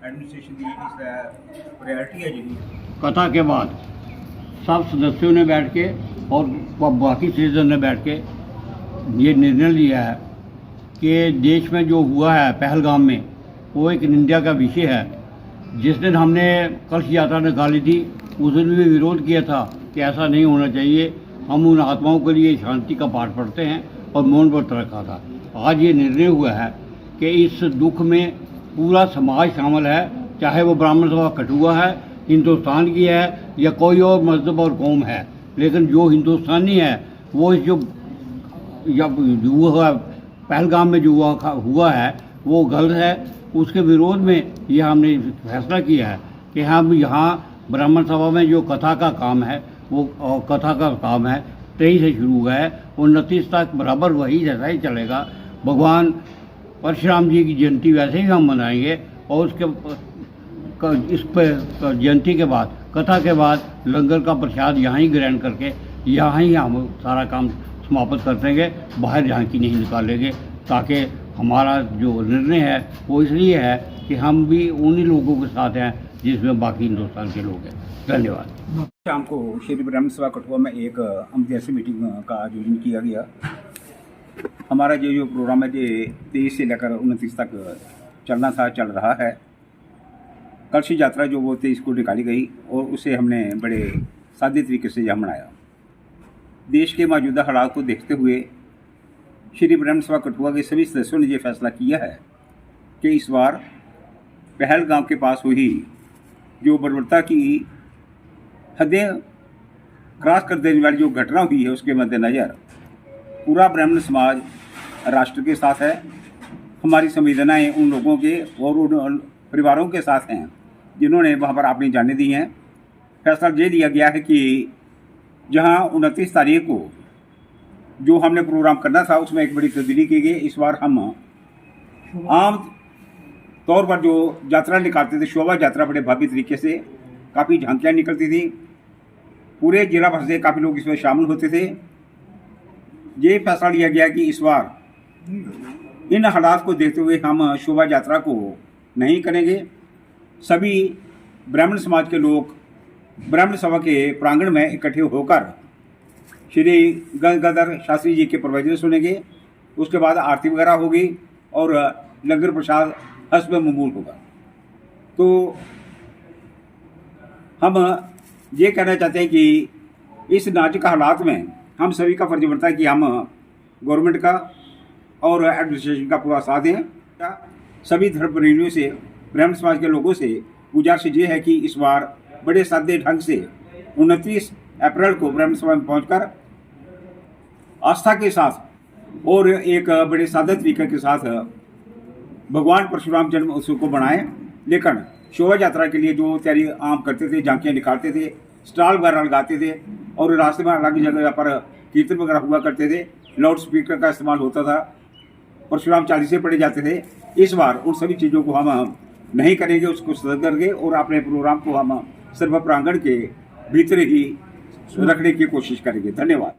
Administration की priority है जी। कथा के बाद सब सदस्यों ने बैठ के और बाकी सिटीजन ने बैठ के ये निर्णय लिया है कि देश में जो हुआ है पहलगाम में वो एक निंदा का विषय है। जिस दिन हमने कलश यात्रा निकाली थी उस दिन भी विरोध किया था कि ऐसा नहीं होना चाहिए। हम उन आत्माओं के लिए शांति का पाठ पढ़ते हैं और मौन व्रत रखा था। आज ये निर्णय हुआ है कि इस दुख में पूरा समाज शामिल है, चाहे वो ब्राह्मण सभा कठुआ है, हिंदुस्तान की है या कोई और मजहब और कौम है, लेकिन जो हिंदुस्तानी है वो जो हुआ पहलगाम में जो हुआ है वो गलत है। उसके विरोध में ये हमने फैसला किया है कि हम यहाँ ब्राह्मण सभा में जो कथा का काम है वो कथा का काम है 23 से शुरू हुआ है, 29 तक बराबर वही जैसा ही चलेगा। भगवान परशुराम जी की जयंती वैसे ही हम मनाएंगे और इस पर जयंती के बाद कथा के बाद लंगर का प्रसाद यहाँ ही ग्रहण करके यहाँ ही हम सारा काम समाप्त कर देंगे, बाहर झांकी नहीं निकालेंगे, ताकि हमारा जो निर्णय है वो इसलिए है कि हम भी उन्हीं लोगों के साथ हैं जिसमें बाकी हिंदुस्तान के लोग हैं। धन्यवाद। शाम को श्री ब्रह्म सभा कठुआ में एक इमरजेंसी मीटिंग का आयोजन किया गया। हमारा जो प्रोग्राम है जो 23 से लेकर 29 तक चलना था, चल रहा है। कलश यात्रा जो वो 23 को निकाली गई और उसे हमने बड़े सादे तरीके से यह मनाया। देश के मौजूदा हालात को देखते हुए श्री ब्रह्म सभा कठुआ के सभी सदस्यों ने यह फैसला किया है कि इस बार पहलगाम के पास हुई जो बर्बरता की हदें क्रॉस कर देने वाली जो घटना हुई है उसके मद्देनज़र पूरा ब्राह्मण समाज राष्ट्र के साथ है। हमारी संवेदनाएं उन लोगों के और उन परिवारों के साथ हैं जिन्होंने वहाँ पर अपनी जानें दी हैं। फैसला ये लिया गया है कि जहाँ 29 तारीख को जो हमने प्रोग्राम करना था उसमें एक बड़ी तब्दीली की गई। इस बार हम आम तौर पर जो यात्रा निकालते थे, शोभा यात्रा बड़े भव्य तरीके से, काफ़ी झांकियाँ निकलती थी, पूरे जिला भर से काफ़ी लोग इसमें शामिल होते थे। ये फैसला लिया गया कि इस बार इन हालात को देखते हुए हम शोभा यात्रा को नहीं करेंगे। सभी ब्राह्मण समाज के लोग ब्राह्मण सभा के प्रांगण में इकट्ठे होकर श्री गंगाधर शास्त्री जी के प्रवचन सुनेंगे। उसके बाद आरती वगैरह होगी और लंगर प्रसाद हस्ब मकबूल होगा। तो हम ये कहना चाहते हैं कि इस नाजुक हालात में हम सभी का फर्ज बनता है कि हम गवर्नमेंट का और एडमिनिस्ट्रेशन का पूरा साथ दें। सभी धर्म प्रेमियों से, ब्राह्मण समाज के लोगों से गुजारिश ये है कि इस बार बड़े सादे ढंग से 29 अप्रैल को ब्राह्मण सभा में पहुंचकर आस्था के साथ और एक बड़े सादे तरीके के साथ भगवान परशुराम जन्म उत्सव को बनाएं। लेकिन शोभा यात्रा के लिए जो तैयारी आम करते थे, झांकियाँ निकालते थे, स्टॉल वगैरह लगाते थे और रास्ते में अलग जगह पर कीर्तन वगैरह हुआ करते थे, लाउड स्पीकर का इस्तेमाल होता था, परशुराम चालीसे पढ़े जाते थे। इस बार उन सभी चीज़ों को हम नहीं करेंगे, उसको सदर करके और अपने प्रोग्राम को हम सर्व प्रांगण के भीतर ही रखने की कोशिश करेंगे। धन्यवाद।